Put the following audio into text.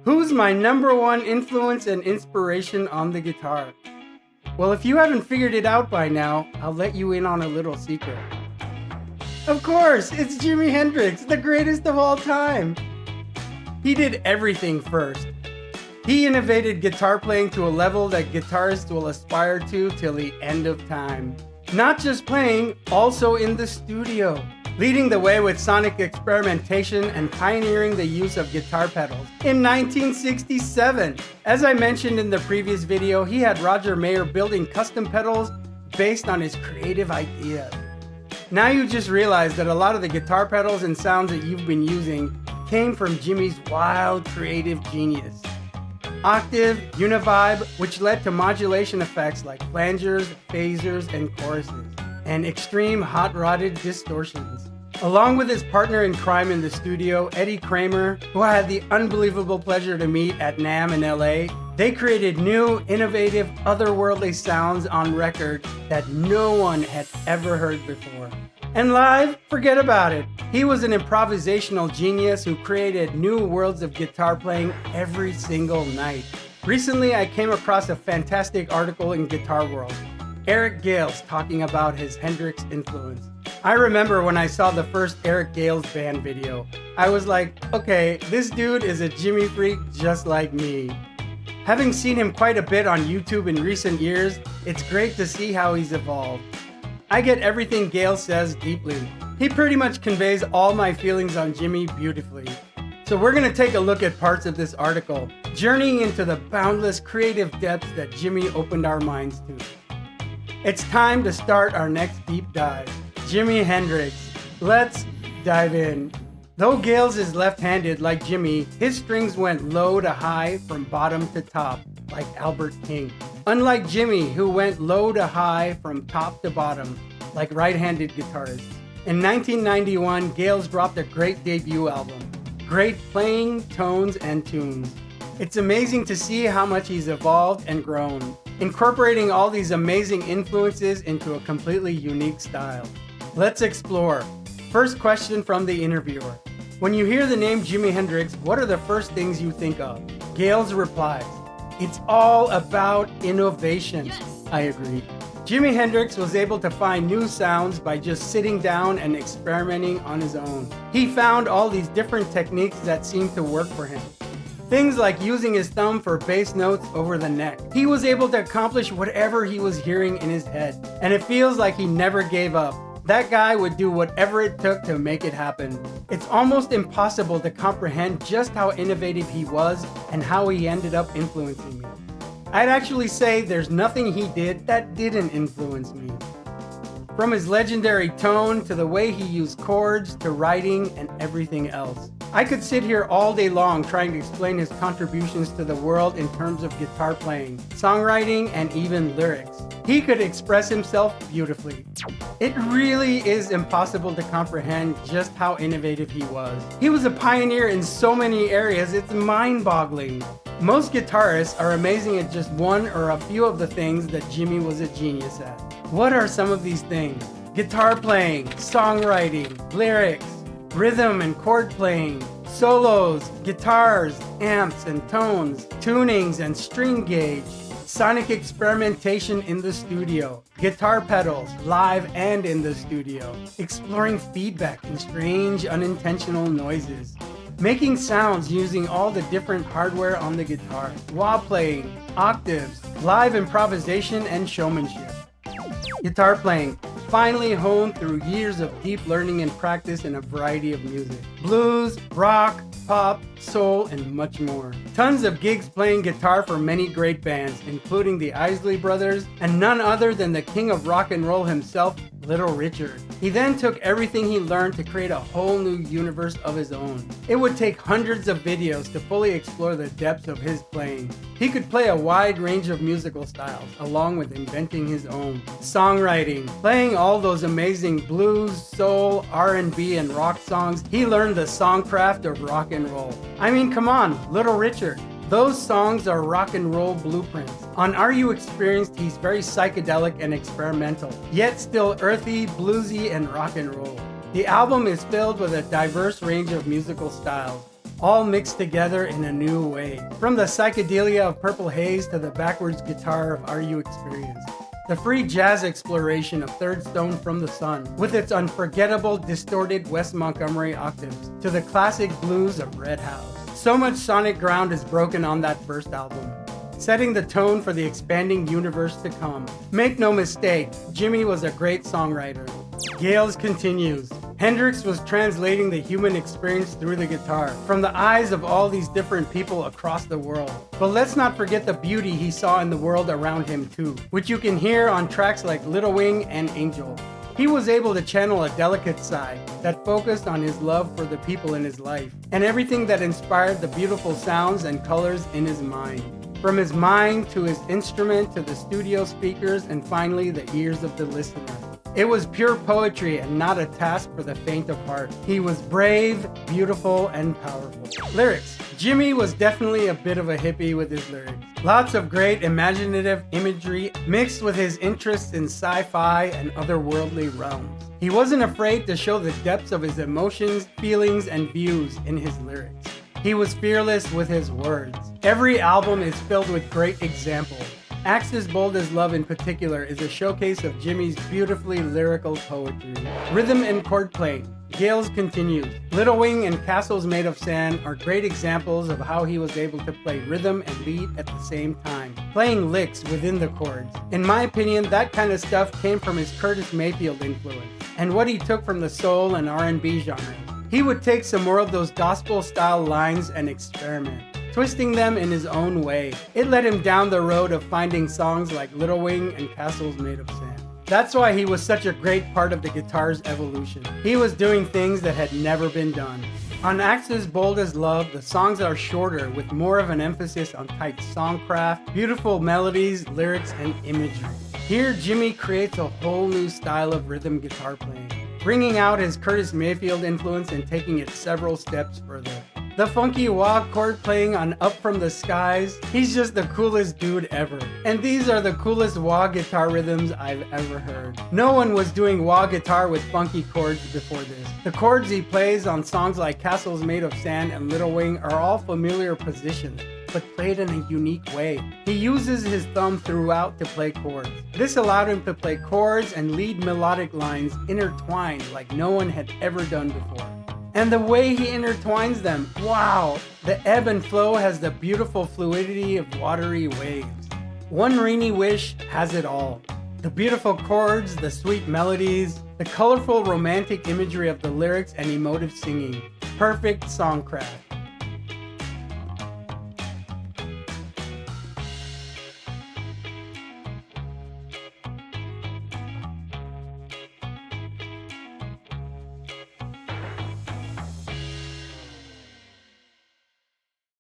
Who's my number one influence and inspiration on the guitar? Well, if you haven't figured it out by now, I'll let you in on a little secret. Of course, it's Jimi Hendrix, the greatest of all time. He did everything first. He innovated guitar playing to a level that guitarists will aspire to till the end of time. Not just playing, also in the studio, leading the way with sonic experimentation and pioneering the use of guitar pedals. In 1967, as I mentioned in the previous video, he had Roger Mayer building custom pedals based on his creative ideas. Now you just realize that a lot of the guitar pedals and sounds that you've been using came from Jimi's wild creative genius. Octave, univibe, which led to modulation effects like flangers, phasers, and choruses, and extreme hot-rodded distortions. Along with his partner in crime in the studio, Eddie Kramer, who I had the unbelievable pleasure to meet at NAMM in LA, they created new, innovative, otherworldly sounds on record that no one had ever heard before. And live, forget about it. He was an improvisational genius who created new worlds of guitar playing every single night. Recently, I came across a fantastic article in Guitar World. Eric Gales talking about his Hendrix influence. I remember when I saw the first Eric Gales band video, I was like, okay, this dude is a Jimi freak just like me. Having seen him quite a bit on YouTube in recent years, it's great to see how he's evolved. I get everything Gales says deeply. He pretty much conveys all my feelings on Jimi beautifully. So we're going to take a look at parts of this article, journeying into the boundless creative depths that Jimi opened our minds to. It's time to start our next deep dive. Jimi Hendrix. Let's dive in. Though Gales is left-handed like Jimi, his strings went low to high from bottom to top, like Albert King. Unlike Jimi, who went low to high from top to bottom, like right-handed guitarists. In 1991, Gales dropped a great debut album. Great playing, tones, and tunes. It's amazing to see how much he's evolved and grown, incorporating all these amazing influences into a completely unique style. Let's explore. First question from the interviewer. When you hear the name Jimi Hendrix, what are the first things you think of? Gales replies, "It's all about innovation." Yes. I agree. Jimi Hendrix was able to find new sounds by just sitting down and experimenting on his own. He found all these different techniques that seemed to work for him. Things like using his thumb for bass notes over the neck. He was able to accomplish whatever he was hearing in his head, and it feels like he never gave up. That guy would do whatever it took to make it happen. It's almost impossible to comprehend just how innovative he was and how he ended up influencing me. I'd actually say there's nothing he did that didn't influence me. From his legendary tone to the way he used chords to writing and everything else. I could sit here all day long trying to explain his contributions to the world in terms of guitar playing, songwriting, and even lyrics. He could express himself beautifully. It really is impossible to comprehend just how innovative he was. He was a pioneer in so many areas, it's mind-boggling. Most guitarists are amazing at just one or a few of the things that Jimi was a genius at. What are some of these things? Guitar playing, songwriting, lyrics, rhythm and chord playing, solos, guitars, amps and tones, tunings and string gauge, sonic experimentation in the studio, guitar pedals, live and in the studio, exploring feedback and strange unintentional noises, making sounds using all the different hardware on the guitar, wah playing, octaves, live improvisation and showmanship. Guitar playing, finally honed through years of deep learning and practice in a variety of music. Blues, rock, pop, soul, and much more. Tons of gigs playing guitar for many great bands, including the Isley Brothers, and none other than the king of rock and roll himself, Little Richard. He then took everything he learned to create a whole new universe of his own. It would take hundreds of videos to fully explore the depths of his playing. He could play a wide range of musical styles, along with inventing his own. Songwriting, playing all those amazing blues, soul, R&B, and rock songs. He learned the songcraft of rock and roll. I mean, come on, Little Richard. Those songs are rock and roll blueprints. On Are You Experienced, he's very psychedelic and experimental, yet still earthy, bluesy, and rock and roll. The album is filled with a diverse range of musical styles. all mixed together in a new way. From the psychedelia of Purple Haze to the backwards guitar of Are You Experienced? The free jazz exploration of Third Stone from the Sun, with its unforgettable distorted Wes Montgomery octaves, to the classic blues of Red House. So much sonic ground is broken on that first album, setting the tone for the expanding universe to come. Make no mistake, Jimi was a great songwriter. Gales continues. Hendrix was translating the human experience through the guitar, from the eyes of all these different people across the world. But let's not forget the beauty he saw in the world around him too, which you can hear on tracks like Little Wing and Angel. He was able to channel a delicate side that focused on his love for the people in his life, and everything that inspired the beautiful sounds and colors in his mind. From his mind to his instrument to the studio speakers and finally the ears of the listener. It was pure poetry and not a task for the faint of heart. He was brave, beautiful, and powerful. Lyrics. Jimi was definitely a bit of a hippie with his lyrics. Lots of great imaginative imagery mixed with his interests in sci-fi and otherworldly realms. He wasn't afraid to show the depths of his emotions, feelings, and views in his lyrics. He was fearless with his words. Every album is filled with great examples. Axis Bold as Love in particular is a showcase of Jimi's beautifully lyrical poetry. Rhythm and chord playing. Gales continues. Little Wing and Castles Made of Sand are great examples of how he was able to play rhythm and lead at the same time, playing licks within the chords. In my opinion, that kind of stuff came from his Curtis Mayfield influence, and what he took from the soul and R&B genre. He would take some more of those gospel-style lines and experiment, twisting them in his own way. It led him down the road of finding songs like Little Wing and Castles Made of Sand. That's why he was such a great part of the guitar's evolution. He was doing things that had never been done. On Axis Bold as Love, the songs are shorter with more of an emphasis on tight songcraft, beautiful melodies, lyrics, and imagery. Here, Jimi creates a whole new style of rhythm guitar playing, bringing out his Curtis Mayfield influence and taking it several steps further. The funky wah chord playing on Up From the Skies, he's just the coolest dude ever. And these are the coolest wah guitar rhythms I've ever heard. No one was doing wah guitar with funky chords before this. The chords he plays on songs like Castles Made of Sand and Little Wing are all familiar positions, but played in a unique way. He uses his thumb throughout to play chords. This allowed him to play chords and lead melodic lines intertwined like no one had ever done before. And the way he intertwines them, wow! The ebb and flow has the beautiful fluidity of watery waves. One Rainy Wish has it all. The beautiful chords, the sweet melodies, the colorful romantic imagery of the lyrics and emotive singing. Perfect songcraft.